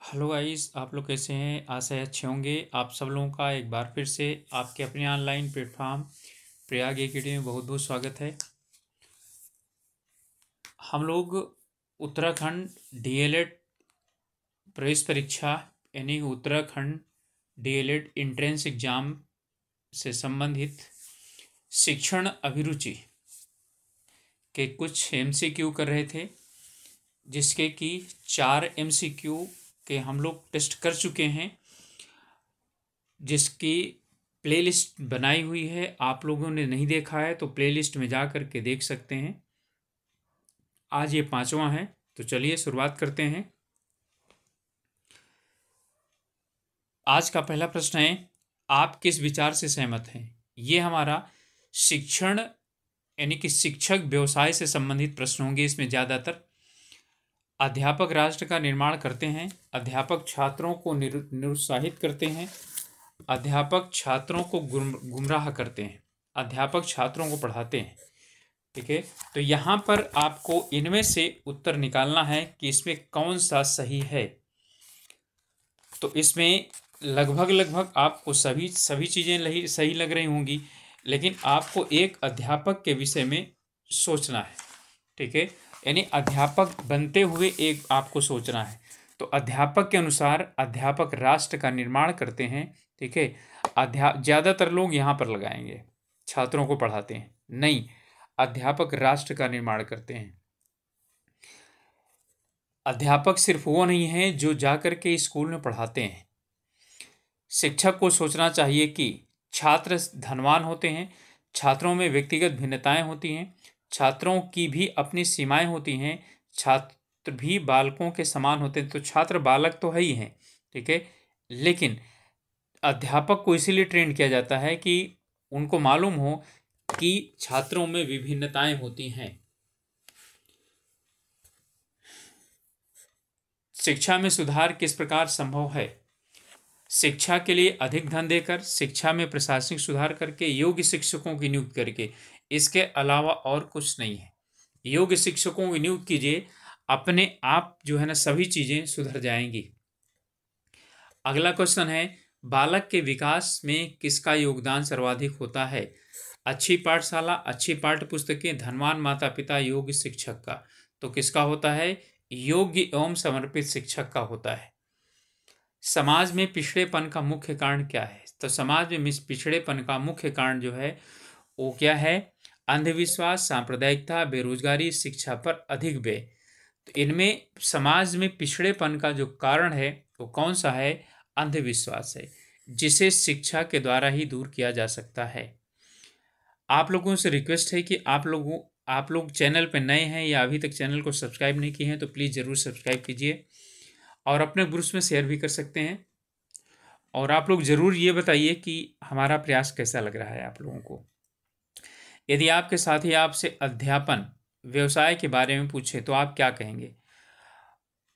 Hello guys, आप लोग कैसे हैं? आशा है अच्छे होंगे। आप सब लोगों का एक बार फिर से आपके अपने ऑनलाइन प्लेटफॉर्म प्रयाग एकेडमी में बहुत बहुत स्वागत है। हम लोग उत्तराखंड डीएलएड प्रवेश परीक्षा यानी उत्तराखंड डीएलएड एंट्रेंस एग्जाम से संबंधित शिक्षण अभिरुचि के कुछ एमसीक्यू कर रहे थे, जिसके कि 4 एमसीक्यू के हम लोग टेस्ट कर चुके हैं, जिसकी प्लेलिस्ट बनाई हुई है। आप लोगों ने नहीं देखा है तो प्लेलिस्ट में जा कर के देख सकते हैं। आज ये 5वां है, तो चलिए शुरुआत करते हैं। आज का पहला प्रश्न है, आप किस विचार से सहमत हैं? ये हमारा शिक्षण यानी कि शिक्षक व्यवसाय से संबंधित प्रश्न होंगे। इसमें ज़्यादातर अध्यापक राष्ट्र का निर्माण करते हैं, अध्यापक छात्रों को निरुत्साहित करते हैं, अध्यापक छात्रों को गुमराह करते हैं, अध्यापक छात्रों को पढ़ाते हैं। ठीक है, तो यहाँ पर आपको इनमें से उत्तर निकालना है कि इसमें कौन सा सही है। तो इसमें लगभग आपको सभी चीज़ें सही लग रही होंगी, लेकिन आपको एक अध्यापक के विषय में सोचना है। ठीक है, यानी अध्यापक बनते हुए एक आपको सोचना है। तो अध्यापक के अनुसार अध्यापक राष्ट्र का निर्माण करते हैं। ठीक है, ज़्यादातर लोग यहाँ पर लगाएंगे छात्रों को पढ़ाते हैं, नहीं, अध्यापक राष्ट्र का निर्माण करते हैं। अध्यापक सिर्फ वो नहीं है जो जाकर के स्कूल में पढ़ाते हैं। शिक्षक को सोचना चाहिए कि छात्र धनवान होते हैं, छात्रों में व्यक्तिगत भिन्नताएं होती हैं, छात्रों की भी अपनी सीमाएं होती हैं, छात्र भी बालकों के समान होते हैं। तो छात्र बालक तो है ही हैं, ठीक है, लेकिन अध्यापक को इसीलिए ट्रेन किया जाता है कि उनको मालूम हो कि छात्रों में विभिन्नताएं होती हैं। शिक्षा में सुधार किस प्रकार संभव है? शिक्षा के लिए अधिक धन देकर, शिक्षा में प्रशासनिक सुधार करके, योग्य शिक्षकों की नियुक्ति करके। इसके अलावा और कुछ नहीं है। योग्य शिक्षकों की नियुक्ति कीजिए, अपने आप जो है ना सभी चीजें सुधर जाएंगी। अगला क्वेश्चन है, बालक के विकास में किसका योगदान सर्वाधिक होता है? अच्छी पाठशाला, अच्छी पाठ्य पुस्तकें, धनवान माता पिता, योग्य शिक्षक का। तो किसका होता है? योग्य एवं समर्पित शिक्षक का होता है। समाज में पिछड़ेपन का मुख्य कारण क्या है? तो समाज में पिछड़ेपन का मुख्य कारण जो है वो क्या है? अंधविश्वास, सांप्रदायिकता, बेरोजगारी, शिक्षा पर अधिक व्यय। तो इनमें समाज में पिछड़ेपन का जो कारण है वो कौन सा है? अंधविश्वास है, जिसे शिक्षा के द्वारा ही दूर किया जा सकता है। आप लोगों से रिक्वेस्ट है कि आप लोग चैनल पर नए हैं या अभी तक चैनल को सब्सक्राइब नहीं किए हैं तो प्लीज़ ज़रूर सब्सक्राइब कीजिए, और अपने ग्रुप्स में शेयर भी कर सकते हैं। और आप लोग ज़रूर ये बताइए कि हमारा प्रयास कैसा लग रहा है आप लोगों को। यदि आपके साथी आपसे अध्यापन व्यवसाय के बारे में पूछे तो आप क्या कहेंगे?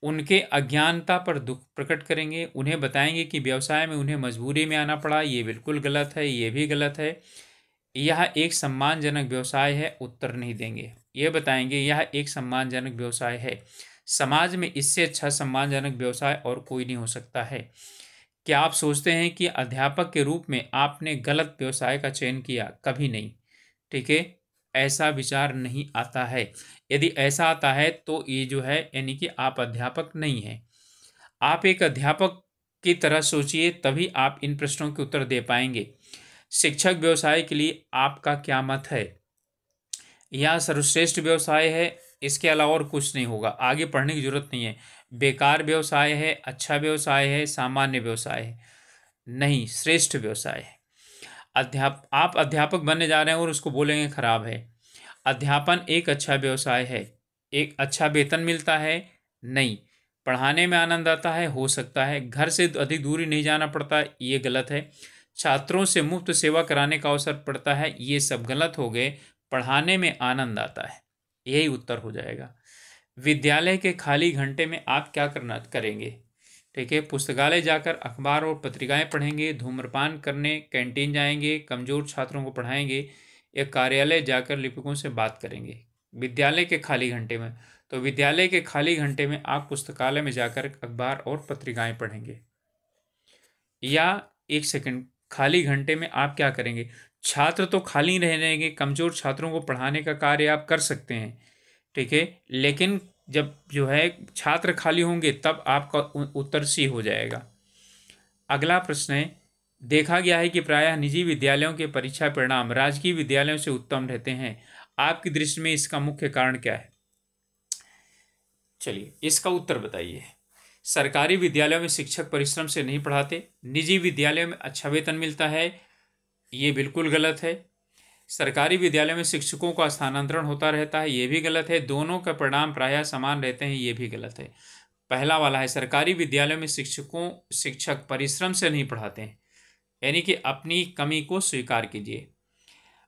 उनके अज्ञानता पर दुख प्रकट करेंगे, उन्हें बताएंगे कि व्यवसाय में उन्हें मजबूरी में आना पड़ा, ये बिल्कुल गलत है, ये भी गलत है, यह एक सम्मानजनक व्यवसाय है? उत्तर नहीं देंगे, ये बताएंगे यह एक सम्मानजनक व्यवसाय है, समाज में इससे अच्छा सम्मानजनक व्यवसाय और कोई नहीं हो सकता है। क्या आप सोचते हैं कि अध्यापक के रूप में आपने गलत व्यवसाय का चयन किया? कभी नहीं। ठीक है, ऐसा विचार नहीं आता है। यदि ऐसा आता है तो ये जो है यानी कि आप अध्यापक नहीं हैं। आप एक अध्यापक की तरह सोचिए, तभी आप इन प्रश्नों के उत्तर दे पाएंगे। शिक्षक व्यवसाय के लिए आपका क्या मत है? यह सर्वश्रेष्ठ व्यवसाय है, इसके अलावा और कुछ नहीं होगा, आगे पढ़ने की जरूरत नहीं है। बेकार व्यवसाय है, अच्छा व्यवसाय है, सामान्य व्यवसाय है? नहीं, श्रेष्ठ व्यवसाय है। आप अध्यापक बनने जा रहे हैं और उसको बोलेंगे खराब है। अध्यापन एक अच्छा व्यवसाय है। एक अच्छा वेतन मिलता है? नहीं। पढ़ाने में आनंद आता है? हो सकता है। घर से अधिक दूरी नहीं जाना पड़ता? ये गलत है। छात्रों से मुफ्त सेवा कराने का अवसर पड़ता है? ये सब गलत हो गए। पढ़ाने में आनंद आता है, यही उत्तर हो जाएगा। विद्यालय के खाली घंटे में आप क्या करेंगे? ठीक है, पुस्तकालय जाकर अखबार और पत्रिकाएं पढ़ेंगे, धूम्रपान करने कैंटीन जाएंगे, कमजोर छात्रों को पढ़ाएंगे, या कार्यालय जाकर लिपिकों से बात करेंगे? विद्यालय के खाली घंटे में तो विद्यालय के खाली घंटे में आप पुस्तकालय में जाकर अखबार और पत्रिकाएं पढ़ेंगे। या एक सेकंड, खाली घंटे में आप क्या करेंगे? छात्र तो खाली नहीं रहेंगे, कमजोर छात्रों को पढ़ाने का कार्य आप कर सकते हैं, ठीक है, लेकिन जब जो है छात्र खाली होंगे तब आपका उत्तर सी हो जाएगा। अगला प्रश्न है, देखा गया है कि प्रायः निजी विद्यालयों के परीक्षा परिणाम राजकीय विद्यालयों से उत्तम रहते हैं। आपकी दृष्टि में इसका मुख्य कारण क्या है? चलिए इसका उत्तर बताइए। सरकारी विद्यालयों में शिक्षक परिश्रम से नहीं पढ़ाते, निजी विद्यालयों में अच्छा वेतन मिलता है, ये बिल्कुल गलत है। सरकारी विद्यालय में शिक्षकों का स्थानांतरण होता रहता है, ये भी गलत है। दोनों का परिणाम प्रायः समान रहते हैं, ये भी गलत है। पहला वाला है, सरकारी विद्यालय में शिक्षक परिश्रम से नहीं पढ़ाते हैं, यानी कि अपनी कमी को स्वीकार कीजिए।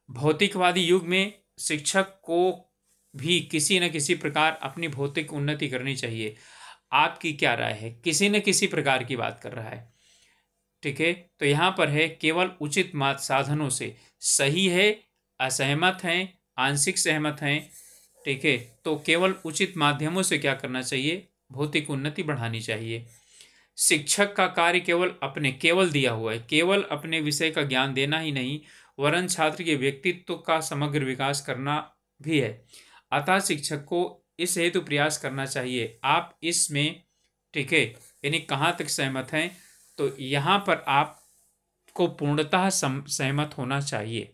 भौतिकवादी युग में शिक्षक को भी किसी न किसी प्रकार अपनी भौतिक उन्नति करनी चाहिए। आपकी क्या राय है? किसी न किसी प्रकार की बात कर रहा है, ठीक है। तो यहाँ पर है केवल उचित साधनों से, सही है, असहमत हैं, आंशिक सहमत हैं, ठीक है, तो केवल उचित माध्यमों से क्या करना चाहिए? भौतिक उन्नति बढ़ानी चाहिए। शिक्षक का कार्य केवल दिया हुआ है, केवल अपने विषय का ज्ञान देना ही नहीं, वरन छात्र के व्यक्तित्व का समग्र विकास करना भी है। अतः शिक्षक को इस हेतु प्रयास करना चाहिए। आप इसमें, ठीक है, यानी कहाँ तक सहमत हैं? तो यहाँ पर आपको पूर्णतः सहमत होना चाहिए।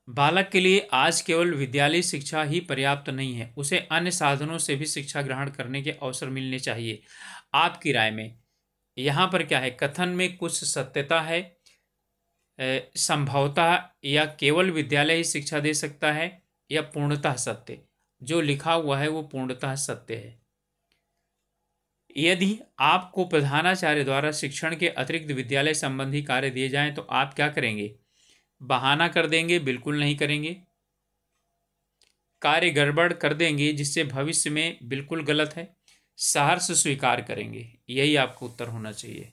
बालक के लिए आज केवल विद्यालय शिक्षा ही पर्याप्त नहीं है, उसे अन्य साधनों से भी शिक्षा ग्रहण करने के अवसर मिलने चाहिए। आपकी राय में यहाँ पर क्या है? कथन में कुछ सत्यता है, संभवतः या केवल विद्यालय ही शिक्षा दे सकता है, या पूर्णतः सत्य? जो लिखा हुआ है वो पूर्णतः सत्य है। यदि आपको प्रधानाचार्य द्वारा शिक्षण के अतिरिक्त विद्यालय संबंधी कार्य दिए जाएं तो आप क्या करेंगे? बहाना कर देंगे? बिल्कुल नहीं करेंगे। कार्य गड़बड़ कर देंगे जिससे भविष्य में बिल्कुल गलत है। सहर्ष स्वीकार करेंगे, यही आपको उत्तर होना चाहिए।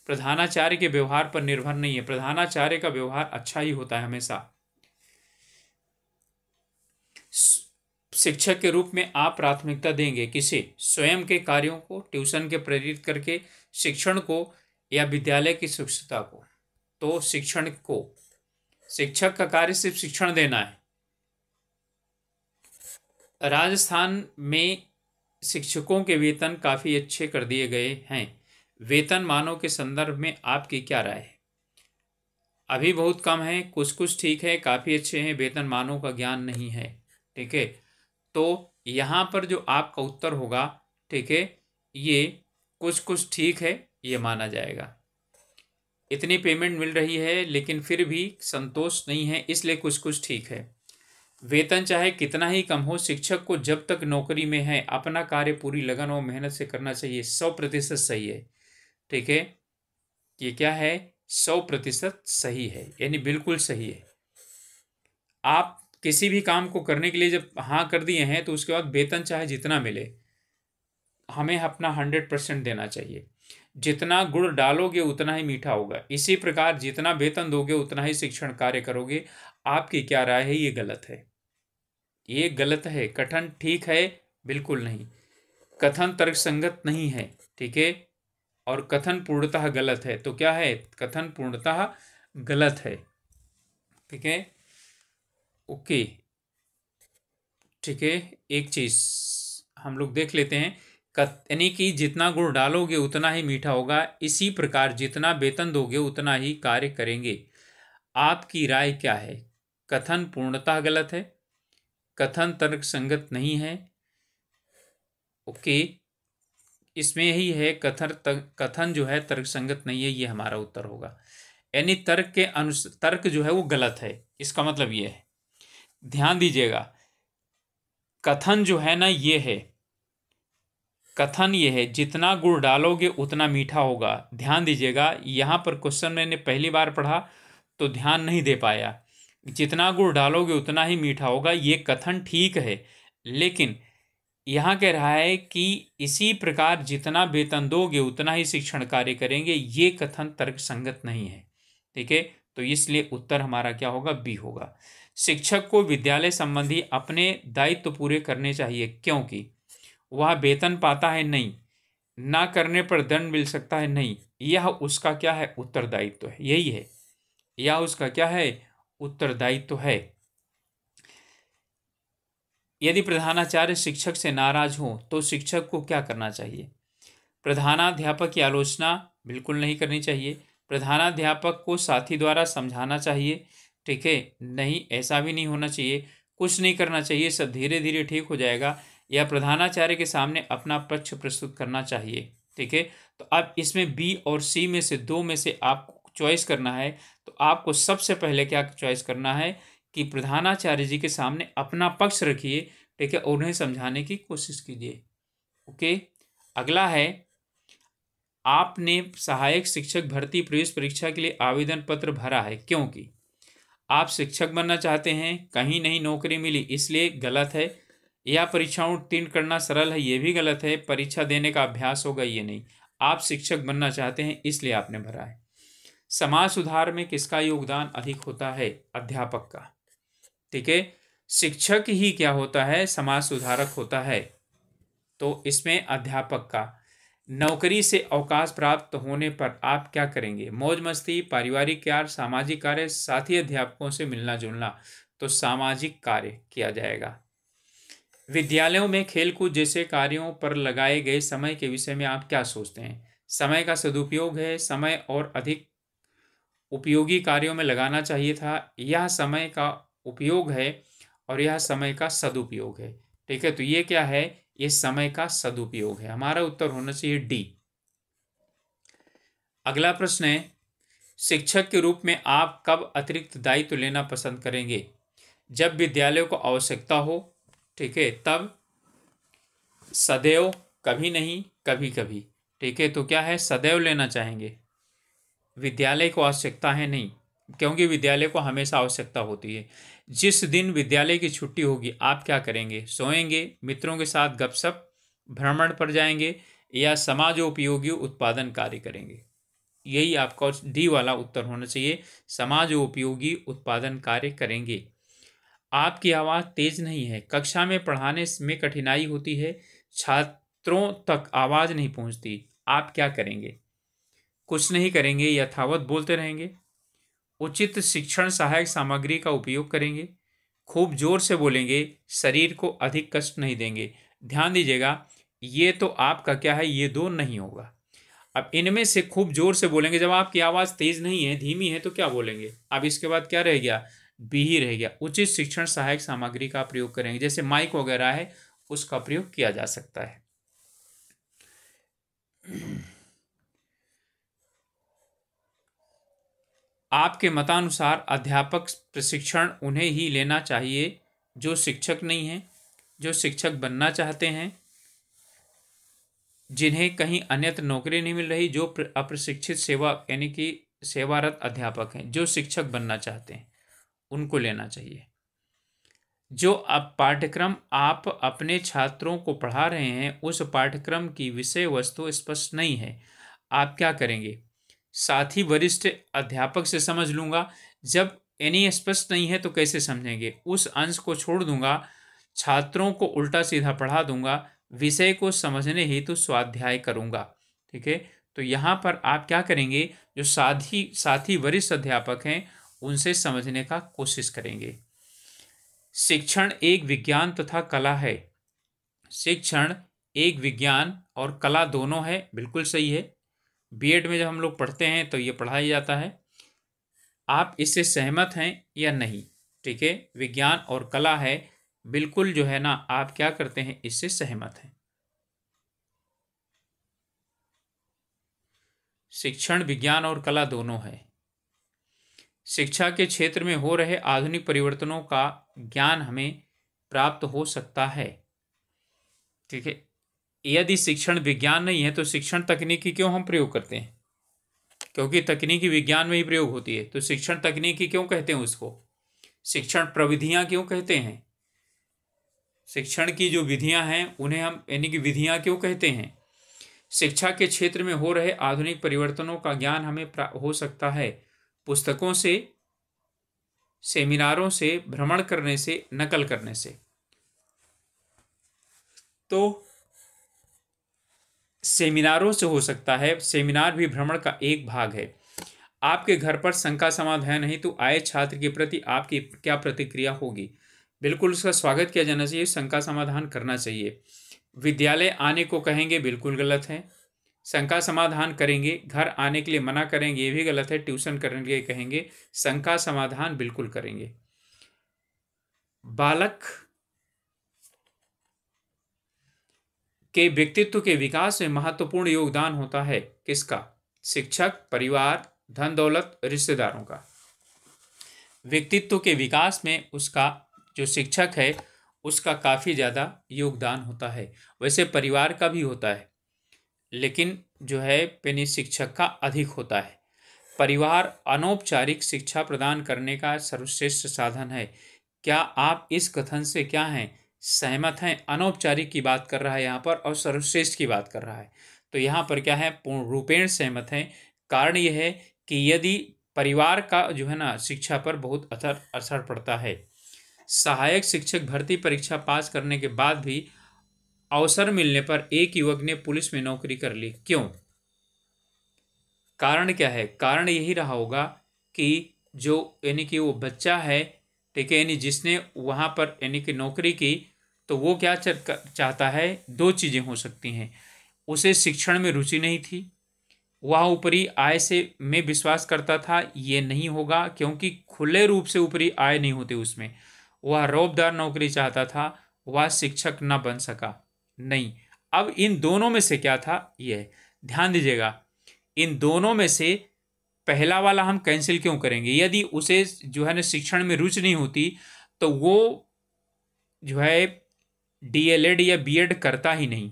प्रधानाचार्य के व्यवहार पर निर्भर नहीं है, प्रधानाचार्य का व्यवहार अच्छा ही होता है हमेशा। शिक्षक के रूप में आप प्राथमिकता देंगे किसे? स्वयं के कार्यों को ट्यूशन के प्रेरित करके, शिक्षण को, या विद्यालय की स्वच्छता को? तो शिक्षण को। शिक्षक का कार्य सिर्फ शिक्षण देना है। राजस्थान में शिक्षकों के वेतन काफ़ी अच्छे कर दिए गए हैं। वेतन मानों के संदर्भ में आपकी क्या राय है? अभी बहुत कम है, कुछ कुछ ठीक है, काफ़ी अच्छे हैं, वेतन मानों का ज्ञान नहीं है, ठीक है। तो यहाँ पर जो आपका उत्तर होगा, ठीक है, ये कुछ कुछ ठीक है, ये माना जाएगा। इतनी पेमेंट मिल रही है लेकिन फिर भी संतोष नहीं है, इसलिए कुछ कुछ ठीक है। वेतन चाहे कितना ही कम हो, शिक्षक को जब तक नौकरी में है अपना कार्य पूरी लगन और मेहनत से करना चाहिए। 100% सही है, ठीक है। ये क्या है? 100% सही है, यानी बिल्कुल सही है। आप किसी भी काम को करने के लिए जब हाँ कर दिए हैं तो उसके बाद वेतन चाहे जितना मिले, हमें अपना 100% देना चाहिए। जितना गुड़ डालोगे उतना ही मीठा होगा, इसी प्रकार जितना वेतन दोगे उतना ही शिक्षण कार्य करोगे। आपकी क्या राय है? ये गलत है, ये गलत है। कथन ठीक है? बिल्कुल नहीं। कथन तर्कसंगत नहीं है, ठीक है, और कथन पूर्णतः गलत है। तो क्या है? कथन पूर्णतः गलत है, ठीक है, ओके, ठीक है। एक चीज हम लोग देख लेते हैं, यानी कि जितना गुड़ डालोगे उतना ही मीठा होगा, इसी प्रकार जितना वेतन दोगे उतना ही कार्य करेंगे। आपकी राय क्या है? कथन पूर्णतः गलत है, कथन तर्कसंगत नहीं है, ओके, इसमें यही है, कथन जो है तर्कसंगत नहीं है, ये हमारा उत्तर होगा। यानी तर्क जो है वो गलत है, इसका मतलब ये है। ध्यान दीजिएगा, कथन जो है ना, ये है कथन, ये है जितना गुड़ डालोगे उतना मीठा होगा। ध्यान दीजिएगा, यहाँ पर क्वेश्चन मैंने पहली बार पढ़ा तो ध्यान नहीं दे पाया। जितना गुड़ डालोगे उतना ही मीठा होगा, ये कथन ठीक है, लेकिन यहाँ कह रहा है कि इसी प्रकार जितना वेतन दोगे उतना ही शिक्षण कार्य करेंगे, ये कथन तर्कसंगत नहीं है, ठीक है। तो इसलिए उत्तर हमारा क्या होगा? बी होगा। शिक्षक को विद्यालय संबंधी अपने दायित्व पूरे करने चाहिए, क्योंकि वह वेतन पाता है नहीं, ना करने पर दंड मिल सकता है नहीं, यह उसका क्या है, उत्तरदायित्व है। यही है, यह उसका क्या है, उत्तरदायित्व है। यदि प्रधानाचार्य शिक्षक से नाराज हो तो शिक्षक को क्या करना चाहिए? प्रधानाध्यापक की आलोचना बिल्कुल नहीं करनी चाहिए। प्रधानाध्यापक को साथी द्वारा समझाना चाहिए, ठीक है, नहीं ऐसा भी नहीं होना चाहिए, कुछ नहीं करना चाहिए, सब धीरे धीरे ठीक हो जाएगा, या प्रधानाचार्य के सामने अपना पक्ष प्रस्तुत करना चाहिए, ठीक है। तो अब इसमें बी और सी में से दो में से आपको चॉइस करना है। तो आपको सबसे पहले क्या चॉइस करना है कि प्रधानाचार्य जी के सामने अपना पक्ष रखिए, ठीक है, और उन्हें समझाने की कोशिश कीजिए। ओके, अगला है, आपने सहायक शिक्षक भर्ती प्रवेश परीक्षा के लिए आवेदन पत्र भरा है क्योंकि आप शिक्षक बनना चाहते हैं, कहीं नहीं नौकरी मिली इसलिए गलत है, या परीक्षाओं उत्तीर्ण करना सरल है, ये भी गलत है, परीक्षा देने का अभ्यास होगा, ये नहीं, आप शिक्षक बनना चाहते हैं इसलिए आपने भरा है। समाज सुधार में किसका योगदान अधिक होता है? अध्यापक का, ठीक है। शिक्षक ही क्या होता है, समाज सुधारक होता है, तो इसमें अध्यापक का। नौकरी से अवकाश प्राप्त होने पर आप क्या करेंगे? मौज मस्ती, पारिवारिक कार्य, सामाजिक कार्य, साथी अध्यापकों से मिलना जुलना, तो सामाजिक कार्य किया जाएगा। विद्यालयों में खेलकूद जैसे कार्यों पर लगाए गए समय के विषय में आप क्या सोचते हैं? समय का सदुपयोग है, समय और अधिक उपयोगी कार्यों में लगाना चाहिए था, यह समय का उपयोग है और यह समय का सदुपयोग है, ठीक है। तो ये क्या है, ये समय का सदुपयोग है, हमारा उत्तर होना चाहिए डी। अगला प्रश्न है, शिक्षक के रूप में आप कब अतिरिक्त दायित्व लेना पसंद करेंगे? जब विद्यालय को आवश्यकता हो, ठीक है, तब, सदैव, कभी नहीं, कभी कभी, ठीक है। तो क्या है, सदैव लेना चाहेंगे, विद्यालय को आवश्यकता है नहीं, क्योंकि विद्यालय को हमेशा आवश्यकता होती है। जिस दिन विद्यालय की छुट्टी होगी आप क्या करेंगे? सोएंगे, मित्रों के साथ गपशप, भ्रमण पर जाएंगे, या समाजोपयोगी उत्पादन कार्य करेंगे। यही आपका डी वाला उत्तर होना चाहिए, समाजोपयोगी उत्पादन कार्य करेंगे। आपकी आवाज़ तेज नहीं है, कक्षा में पढ़ाने में कठिनाई होती है, छात्रों तक आवाज़ नहीं पहुंचती, आप क्या करेंगे? कुछ नहीं करेंगे, यथावत बोलते रहेंगे, उचित शिक्षण सहायक सामग्री का उपयोग करेंगे, खूब जोर से बोलेंगे, शरीर को अधिक कष्ट नहीं देंगे। ध्यान दीजिएगा, ये तो आपका क्या है, ये दो नहीं होगा। अब इनमें से खूब जोर से बोलेंगे, जब आपकी आवाज़ तेज नहीं है, धीमी है, तो क्या बोलेंगे? अब इसके बाद क्या रह गया? बी ही रह गया। उचित शिक्षण सहायक सामग्री का प्रयोग करेंगे, जैसे माइक वगैरह है उसका प्रयोग किया जा सकता है। आपके मतानुसार अध्यापक प्रशिक्षण उन्हें ही लेना चाहिए जो शिक्षक नहीं हैं, जो शिक्षक बनना चाहते हैं, जिन्हें कहीं अन्यत्र नौकरी नहीं मिल रही, जो अप्रशिक्षित सेवा यानी कि सेवारत अध्यापक हैं, जो शिक्षक बनना चाहते हैं, उनको लेना चाहिए। जो अब पाठ्यक्रम आप अपने छात्रों को पढ़ा रहे हैं उस पाठ्यक्रम की विषय वस्तु स्पष्ट नहीं है, आप क्या करेंगे? साथ ही वरिष्ठ अध्यापक से समझ लूँगा, जब यानी स्पष्ट नहीं है तो कैसे समझेंगे, उस अंश को छोड़ दूंगा, छात्रों को उल्टा सीधा पढ़ा दूंगा, विषय को समझने हेतु स्वाध्याय करूंगा, ठीक है। तो यहाँ पर आप क्या करेंगे, जो साथी वरिष्ठ अध्यापक हैं उनसे समझने का कोशिश करेंगे। शिक्षण एक विज्ञान तथा कला है, शिक्षण एक विज्ञान और कला दोनों है, बिल्कुल सही है। बीएड में जब हम लोग पढ़ते हैं तो ये पढ़ाया जाता है। आप इससे सहमत हैं या नहीं? ठीक है, विज्ञान और कला है, बिल्कुल जो है ना, आप क्या करते हैं, इससे सहमत हैं। शिक्षण विज्ञान और कला दोनों है। शिक्षा के क्षेत्र में हो रहे आधुनिक परिवर्तनों का ज्ञान हमें प्राप्त हो सकता है, ठीक है। यदि शिक्षण विज्ञान नहीं है तो शिक्षण तकनीकी क्यों हम प्रयोग करते हैं? क्योंकि तकनीकी विज्ञान में ही प्रयोग होती है, तो शिक्षण तकनीकी क्यों कहते हैं उसको? शिक्षण प्रविधियां क्यों कहते हैं? शिक्षण की जो विधियां हैं उन्हें हम यानी कि विधियां क्यों कहते हैं? शिक्षा के क्षेत्र में हो रहे आधुनिक परिवर्तनों का ज्ञान हमें हो सकता है पुस्तकों से, सेमिनारों से, भ्रमण करने से, नकल करने से। तो सेमिनारों से हो सकता है, सेमिनार भी भ्रमण का एक भाग है। आपके घर पर शंका समाधान है तो आए छात्र के प्रति आपकी क्या प्रतिक्रिया होगी? बिल्कुल उसका स्वागत किया जाना चाहिए, शंका समाधान करना चाहिए। विद्यालय आने को कहेंगे, बिल्कुल गलत है। शंका समाधान करेंगे, घर आने के लिए मना करेंगे, ये भी गलत है। ट्यूशन करने के लिए कहेंगे, शंका समाधान बिल्कुल करेंगे। बालक के व्यक्तित्व के विकास में महत्वपूर्ण योगदान होता है किसका? शिक्षक, परिवार, धन दौलत, रिश्तेदारों का। व्यक्तित्व के विकास में उसका जो शिक्षक है उसका काफ़ी ज़्यादा योगदान होता है। वैसे परिवार का भी होता है, लेकिन जो है यानी शिक्षक का अधिक होता है। परिवार अनौपचारिक शिक्षा प्रदान करने का सर्वश्रेष्ठ साधन है। क्या आप इस कथन से क्या हैं, सहमत हैं? अनौपचारिक की बात कर रहा है यहाँ पर और सर्वश्रेष्ठ की बात कर रहा है। तो यहाँ पर क्या है, पूर्ण रूपेण सहमत हैं। कारण यह है कि यदि परिवार का जो है ना शिक्षा पर बहुत असर पड़ता है। सहायक शिक्षक भर्ती परीक्षा पास करने के बाद भी अवसर मिलने पर एक युवक ने पुलिस में नौकरी कर ली, क्यों? कारण क्या है? कारण यही रहा होगा कि जो यानी कि वो बच्चा है, ठीक है, यानी जिसने वहाँ पर यानी कि नौकरी की, तो वो क्या चाहता है, दो चीज़ें हो सकती हैं। उसे शिक्षण में रुचि नहीं थी, वह ऊपरी आय से में विश्वास करता था, ये नहीं होगा क्योंकि खुले रूप से ऊपरी आय नहीं होती उसमें। वह रौबदार नौकरी चाहता था, वह शिक्षक न बन सका। नहीं, अब इन दोनों में से क्या था, यह ध्यान दीजिएगा। इन दोनों में से पहला वाला हम कैंसिल क्यों करेंगे? यदि उसे जो है ना शिक्षण में रुचि नहीं होती तो वो जो है डीएलएड या बीएड करता ही नहीं।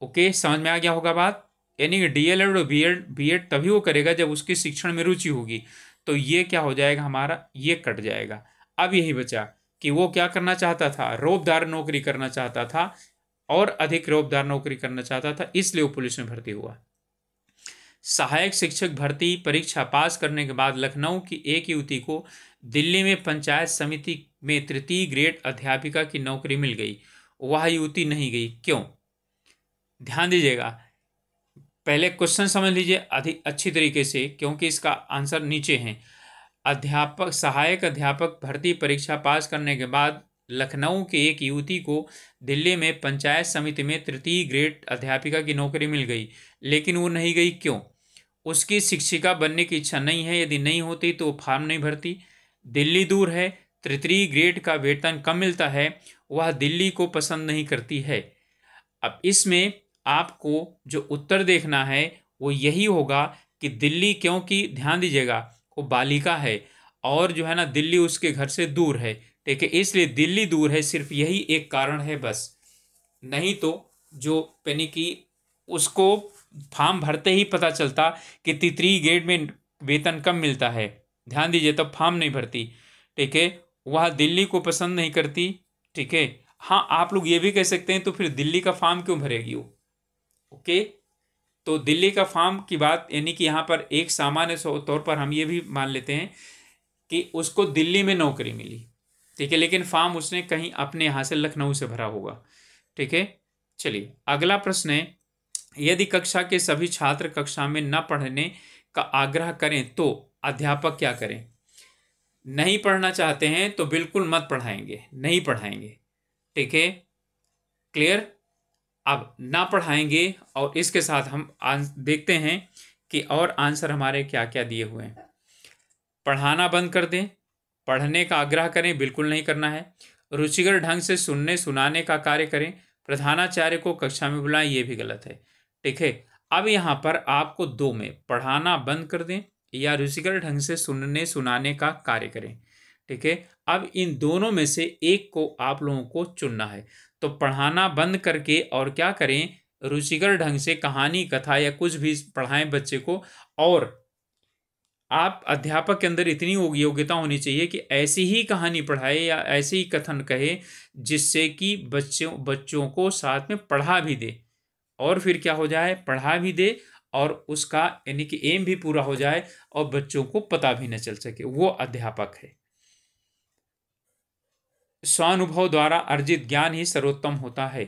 ओके, समझ में आ गया होगा बात? यानी कि डीएलएड और बीएड तभी वो करेगा जब उसकी शिक्षण में रुचि होगी। तो ये क्या हो जाएगा हमारा, ये कट जाएगा। अब यही बचा कि वो क्या करना चाहता था, रौबदार नौकरी करना चाहता था, और अधिक रौबदार नौकरी करना चाहता था, इसलिए वो पुलिस में भर्ती हुआ। सहायक शिक्षक भर्ती परीक्षा पास करने के बाद लखनऊ की एक युवती को दिल्ली में पंचायत समिति में तृतीय ग्रेड अध्यापिका की नौकरी मिल गई। वह युवती नहीं गई, क्यों? ध्यान दीजिएगा, पहले क्वेश्चन समझ लीजिए अधिक अच्छी तरीके से, क्योंकि इसका आंसर नीचे है। अध्यापक सहायक अध्यापक भर्ती परीक्षा पास करने के बाद लखनऊ के एक युवती को दिल्ली में पंचायत समिति में तृतीय ग्रेड अध्यापिका की नौकरी मिल गई, लेकिन वो नहीं गई, क्यों? उसकी शिक्षिका बनने की इच्छा नहीं है। यदि नहीं होती तो वो फॉर्म नहीं भरती। दिल्ली दूर है, तृतीय ग्रेड का वेतन कम मिलता है, वह दिल्ली को पसंद नहीं करती है। अब इसमें आपको जो उत्तर देखना है वो यही होगा कि दिल्ली, क्योंकि ध्यान दीजिएगा वो बालिका है और जो है ना दिल्ली उसके घर से दूर है, ठीक है, इसलिए दिल्ली दूर है, सिर्फ यही एक कारण है बस। नहीं तो जो यानी कि उसको फॉर्म भरते ही पता चलता कि तृतीय ग्रेड में वेतन कम मिलता है, ध्यान दीजिए, तब फॉर्म नहीं भरती, ठीक है। वह दिल्ली को पसंद नहीं करती, ठीक है। हाँ, आप लोग ये भी कह सकते हैं तो फिर दिल्ली का फॉर्म क्यों भरेगी वो? ओके, तो दिल्ली का फॉर्म की बात यानी कि यहाँ पर एक सामान्य तौर पर हम ये भी मान लेते हैं कि उसको दिल्ली में नौकरी मिली, ठीक है, लेकिन फॉर्म उसने कहीं अपने यहाँ से लखनऊ से भरा होगा, ठीक है। चलिए अगला प्रश्न है, यदि कक्षा के सभी छात्र कक्षा में न पढ़ने का आग्रह करें तो अध्यापक क्या करें? नहीं पढ़ना चाहते हैं तो बिल्कुल मत पढ़ाएंगे, नहीं पढ़ाएंगे, ठीक है, क्लियर। अब ना पढ़ाएंगे और इसके साथ हम देखते हैं कि और आंसर हमारे क्या क्या दिए हुए हैं। पढ़ाना बंद कर दें, पढ़ने का आग्रह करें, बिल्कुल नहीं करना है। रुचिकर ढंग से सुनने सुनाने का कार्य करें, प्रधानाचार्य को कक्षा में बुलाएं, ये भी गलत है, ठीक है। अब यहाँ पर आपको दो में पढ़ाना बंद कर दें या रुचिकर ढंग से सुनने सुनाने का कार्य करें, ठीक है। अब इन दोनों में से एक को आप लोगों को चुनना है। तो पढ़ाना बंद करके और क्या करें, रुचिकर ढंग से कहानी कथा या कुछ भी पढ़ाएं बच्चे को। और आप अध्यापक के अंदर इतनी योग्यता होनी चाहिए कि ऐसी ही कहानी पढ़ाए या ऐसे ही कथन कहे जिससे कि बच्चों को साथ में पढ़ा भी दे, और फिर क्या हो जाए, पढ़ा भी दे और उसका यानी कि एम भी पूरा हो जाए और बच्चों को पता भी न चल सके, वो अध्यापक है। स्वानुभव द्वारा अर्जित ज्ञान ही सर्वोत्तम होता है।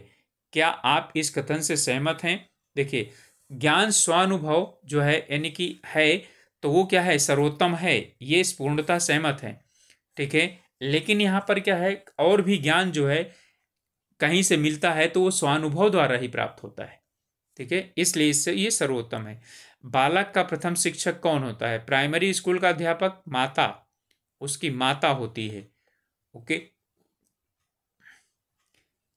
क्या आप इस कथन से सहमत हैं? देखिए, ज्ञान स्वानुभव जो है यानी कि है, तो वो क्या है? सर्वोत्तम है। ये इस पूर्णतः सहमत है। ठीक है। लेकिन यहाँ पर क्या है, और भी ज्ञान जो है कहीं से मिलता है तो वो स्वानुभव द्वारा ही प्राप्त होता है। ठीक है, इसलिए इससे ये सर्वोत्तम है। बालक का प्रथम शिक्षक कौन होता है? प्राइमरी स्कूल का अध्यापक माता, उसकी माता होती है। ओके।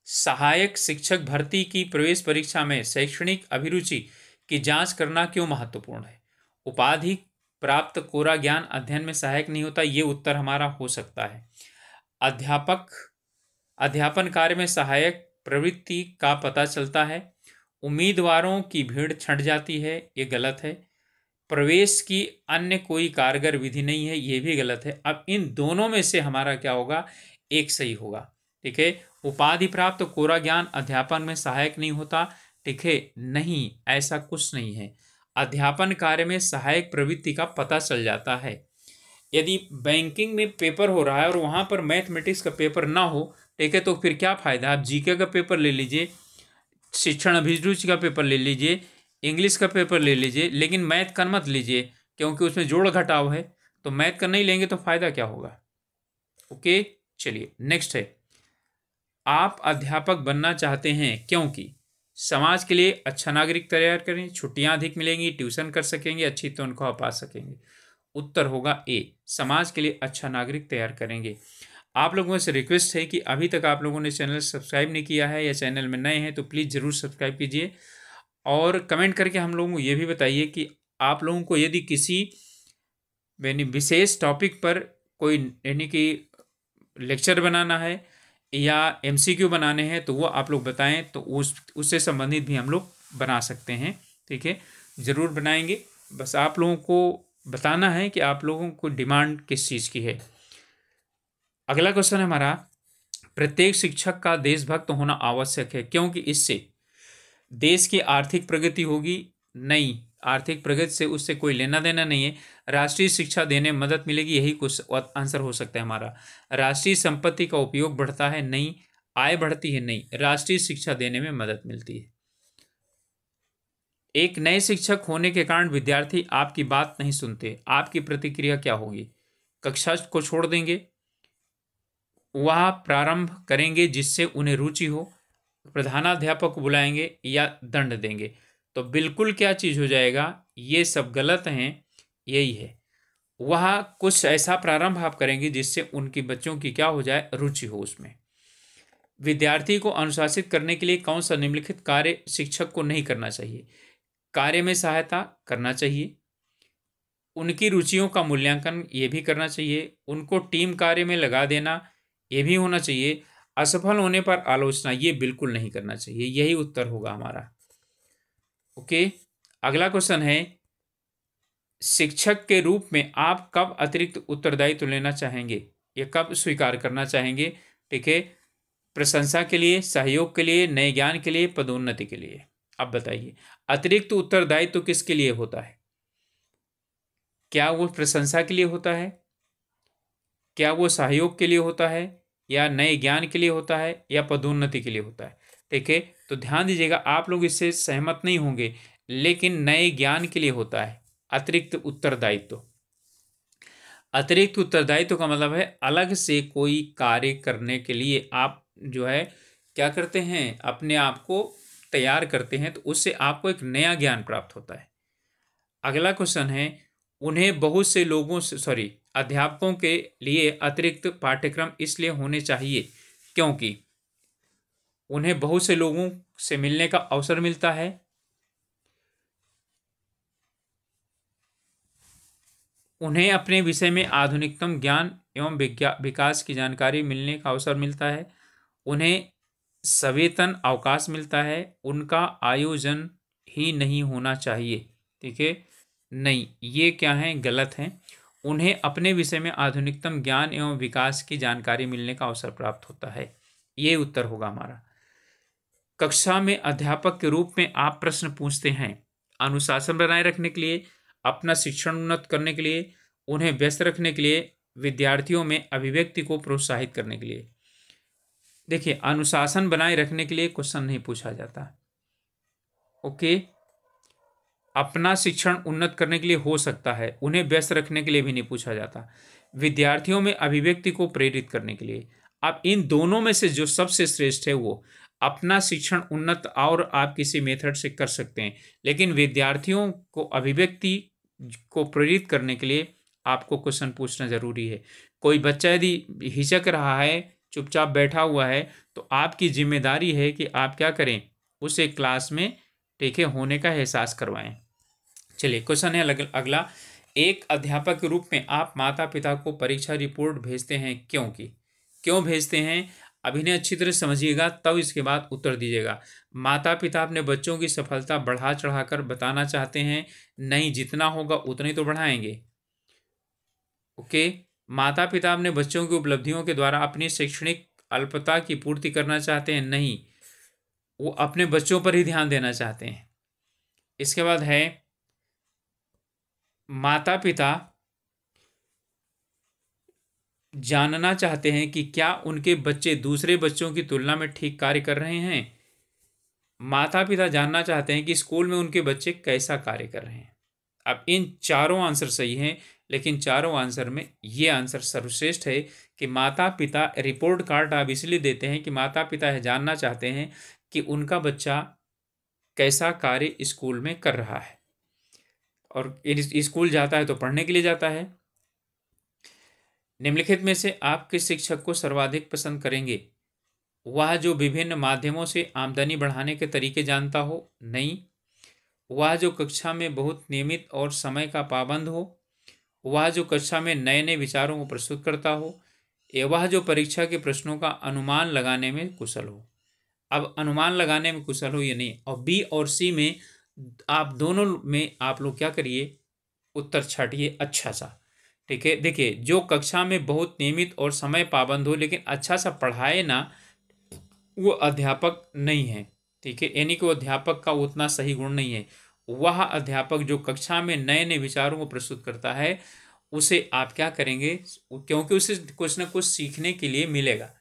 सहायक शिक्षक भर्ती की प्रवेश परीक्षा में शैक्षणिक अभिरुचि की जांच करना क्यों महत्वपूर्ण है? उपाधि प्राप्त कोरा ज्ञान अध्ययन में सहायक नहीं होता, ये उत्तर हमारा हो सकता है। अध्यापक अध्यापन कार्य में सहायक प्रवृत्ति का पता चलता है। उम्मीदवारों की भीड़ छंट जाती है, ये गलत है। प्रवेश की अन्य कोई कारगर विधि नहीं है, ये भी गलत है। अब इन दोनों में से हमारा क्या होगा? एक सही होगा। ठीक है। उपाधि प्राप्त कोरा ज्ञान अध्यापन में सहायक नहीं होता। ठीक है, नहीं, ऐसा कुछ नहीं है। अध्यापन कार्य में सहायक प्रवृत्ति का पता चल जाता है। यदि बैंकिंग में पेपर हो रहा है और वहाँ पर मैथमेटिक्स का पेपर ना हो, ठीक है, तो फिर क्या फ़ायदा? आप जीके का पेपर ले लीजिए, शिक्षण अभिरुचि का पेपर ले लीजिए, इंग्लिश का पेपर ले लीजिए, लेकिन मैथ का मत लीजिए, क्योंकि उसमें जोड़ घटाव है। तो मैथ का नहीं लेंगे तो फ़ायदा क्या होगा? ओके, चलिए नेक्स्ट है। आप अध्यापक बनना चाहते हैं क्योंकि समाज के लिए अच्छा नागरिक तैयार करें, छुट्टियां अधिक मिलेंगी, ट्यूशन कर सकेंगे, अच्छी तनख्वाह पा सकेंगे। उत्तर होगा ए, समाज के लिए अच्छा नागरिक तैयार करेंगे। आप लोगों से रिक्वेस्ट है कि अभी तक आप लोगों ने चैनल सब्सक्राइब नहीं किया है या चैनल में नए हैं तो प्लीज़ ज़रूर सब्सक्राइब कीजिए और कमेंट करके हम लोगों को ये भी बताइए कि आप लोगों को यदि किसी यानी विशेष टॉपिक पर कोई यानी कि लेक्चर बनाना है या एमसीक्यू बनाने हैं तो वो आप लोग बताएं, तो उससे संबंधित भी हम लोग बना सकते हैं। ठीक है, ज़रूर बनाएंगे। बस आप लोगों को बताना है कि आप लोगों को डिमांड किस चीज़ की है। अगला क्वेश्चन है हमारा, प्रत्येक शिक्षक का देशभक्त होना आवश्यक है क्योंकि इससे देश की आर्थिक प्रगति होगी। नहीं, आर्थिक प्रगति से उससे कोई लेना देना नहीं है। राष्ट्रीय शिक्षा देने में मदद मिलेगी, यही कुछ आंसर हो सकता है हमारा। राष्ट्रीय संपत्ति का उपयोग बढ़ता है, नहीं। आय बढ़ती है, नहीं। राष्ट्रीय शिक्षा देने में मदद मिलती है। एक नए शिक्षक होने के कारण विद्यार्थी आपकी बात नहीं सुनते, आपकी प्रतिक्रिया क्या होगी? कक्षा को छोड़ देंगे, वह प्रारंभ करेंगे जिससे उन्हें रुचि हो, प्रधानाध्यापक को बुलाएंगे या दंड देंगे। तो बिल्कुल क्या चीज़ हो जाएगा? ये सब गलत हैं, यही है। वह कुछ ऐसा प्रारंभ आप करेंगे जिससे उनकी बच्चों की क्या हो जाए? रुचि हो उसमें। विद्यार्थी को अनुशासित करने के लिए कौन सा निम्नलिखित कार्य शिक्षक को नहीं करना चाहिए? कार्य में सहायता करना चाहिए, उनकी रुचियों का मूल्यांकन ये भी करना चाहिए, उनको टीम कार्य में लगा देना ये भी होना चाहिए, असफल होने पर आलोचना ये बिल्कुल नहीं करना चाहिए। यही उत्तर होगा हमारा। ओके, अगला क्वेश्चन है, शिक्षक के रूप में आप कब अतिरिक्त उत्तरदायित्व लेना चाहेंगे या कब स्वीकार करना चाहेंगे? ठीक है, प्रशंसा के लिए, सहयोग के लिए, नए ज्ञान के लिए, पदोन्नति के लिए। अब बताइए, अतिरिक्त उत्तरदायित्व किसके लिए होता है? क्या वो प्रशंसा के लिए होता है, क्या वो सहयोग के लिए होता है, या नए ज्ञान के लिए होता है, या पदोन्नति के लिए होता है? ठीक है, तो ध्यान दीजिएगा, आप लोग इससे सहमत नहीं होंगे, लेकिन नए ज्ञान के लिए होता है अतिरिक्त उत्तरदायित्व। अतिरिक्त उत्तरदायित्व का मतलब है अलग से कोई कार्य करने के लिए आप जो है क्या करते हैं? अपने आप को तैयार करते हैं, तो उससे आपको एक नया ज्ञान प्राप्त होता है। अगला क्वेश्चन है, उन्हें बहुत से लोगों से अध्यापकों के लिए अतिरिक्त पाठ्यक्रम इसलिए होने चाहिए क्योंकि उन्हें बहुत से लोगों से मिलने का अवसर मिलता है, उन्हें अपने विषय में आधुनिकतम ज्ञान एवं विकास की जानकारी मिलने का अवसर मिलता है, उन्हें सवेतन अवकाश मिलता है, उनका आयोजन ही नहीं होना चाहिए। ठीक है, नहीं, ये क्या है? गलत है। उन्हें अपने विषय में आधुनिकतम ज्ञान एवं विकास की जानकारी मिलने का अवसर प्राप्त होता है। ये उत्तर होगा हमारा। कक्षा में अध्यापक के रूप में आप प्रश्न पूछते हैं अनुशासन बनाए रखने के लिए, अपना शिक्षण उन्नत करने के लिए, उन्हें व्यस्त रखने के लिए, विद्यार्थियों में अभिव्यक्ति को प्रोत्साहित करने के लिए। देखिए, अनुशासन बनाए रखने के लिए क्वेश्चन नहीं पूछा जाता। ओके, अपना शिक्षण उन्नत करने के लिए हो सकता है, उन्हें व्यस्त रखने के लिए भी नहीं पूछा जाता। विद्यार्थियों में अभिव्यक्ति को प्रेरित करने के लिए। अब इन दोनों में से जो सबसे श्रेष्ठ है वो अपना शिक्षण उन्नत और आप किसी मेथड से कर सकते हैं, लेकिन विद्यार्थियों को अभिव्यक्ति को प्रेरित करने के लिए आपको क्वेश्चन पूछना जरूरी है। कोई बच्चा यदि हिचक रहा है, चुपचाप बैठा हुआ है, तो आपकी जिम्मेदारी है कि आप क्या करें, उसे क्लास में ठीक है होने का एहसास करवाएं। चलिए, क्वेश्चन है अगला। एक अध्यापक के रूप में आप माता पिता को परीक्षा रिपोर्ट भेजते हैं, क्यों भेजते हैं? अभी ने अच्छी तरह समझिएगा, तब इसके बाद उत्तर दीजिएगा। माता पिता अपने बच्चों की सफलता बढ़ा चढ़ाकर बताना चाहते हैं? नहीं, जितना होगा उतने तो बढ़ाएंगे। ओके, माता पिता अपने बच्चों की उपलब्धियों के द्वारा अपनी शैक्षणिक अल्पता की पूर्ति करना चाहते हैं? नहीं, वो अपने बच्चों पर ही ध्यान देना चाहते हैं। इसके बाद है, माता पिता जानना चाहते हैं कि क्या उनके बच्चे दूसरे बच्चों की तुलना में ठीक कार्य कर रहे हैं। माता पिता जानना चाहते हैं कि स्कूल में उनके बच्चे कैसा कार्य कर रहे हैं। अब इन चारों आंसर सही हैं, लेकिन चारों आंसर में ये आंसर सर्वश्रेष्ठ है कि माता पिता रिपोर्ट कार्ड आप इसलिए देते हैं कि माता पिता यह जानना चाहते हैं कि उनका बच्चा कैसा कार्य स्कूल में कर रहा है, और स्कूल जाता है तो पढ़ने के लिए जाता है। निम्नलिखित में से आप किस शिक्षक को सर्वाधिक पसंद करेंगे? वह जो विभिन्न माध्यमों से आमदनी बढ़ाने के तरीके जानता हो? नहीं। वह जो कक्षा में बहुत नियमित और समय का पाबंद हो? वह जो कक्षा में नए नए विचारों को प्रस्तुत करता हो? या वह जो परीक्षा के प्रश्नों का अनुमान लगाने में कुशल हो? अब अनुमान लगाने में कुशल हो या नहीं, और बी और सी में आप दोनों में आप लोग क्या करिए, उत्तर छाटिए अच्छा सा। ठीक है, देखिए, जो कक्षा में बहुत नियमित और समय पाबंद हो लेकिन अच्छा सा पढ़ाए ना, वो अध्यापक नहीं है। ठीक है, यानी कि वो अध्यापक का उतना सही गुण नहीं है। वह अध्यापक जो कक्षा में नए नए विचारों को प्रस्तुत करता है, उसे आप क्या करेंगे, क्योंकि उसे कुछ ना कुछ सीखने के लिए मिलेगा।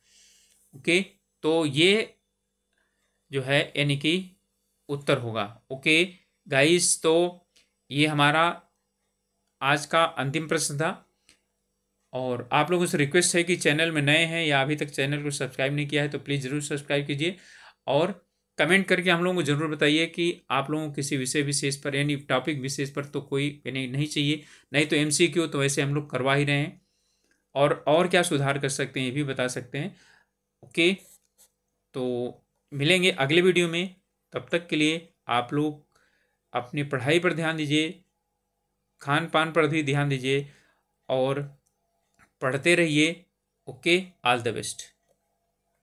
ओके, तो ये जो है यानी कि उत्तर होगा। ओके गाइस, तो ये हमारा आज का अंतिम प्रश्न था, और आप लोगों से रिक्वेस्ट है कि चैनल में नए हैं या अभी तक चैनल को सब्सक्राइब नहीं किया है तो प्लीज़ ज़रूर सब्सक्राइब कीजिए, और कमेंट करके हम लोगों को ज़रूर बताइए कि आप लोगों को किसी विषय विशेष पर यानी टॉपिक विशेष पर तो कोई यानी नहीं चाहिए, नहीं तो MCQ तो वैसे हम लोग करवा ही रहे हैं, और क्या सुधार कर सकते हैं ये भी बता सकते हैं। ओके, तो मिलेंगे अगले वीडियो में, तब तक के लिए आप लोग अपनी पढ़ाई पर ध्यान दीजिए, खान पान पर भी ध्यान दीजिए, और पढ़ते रहिए। Okay, all the best.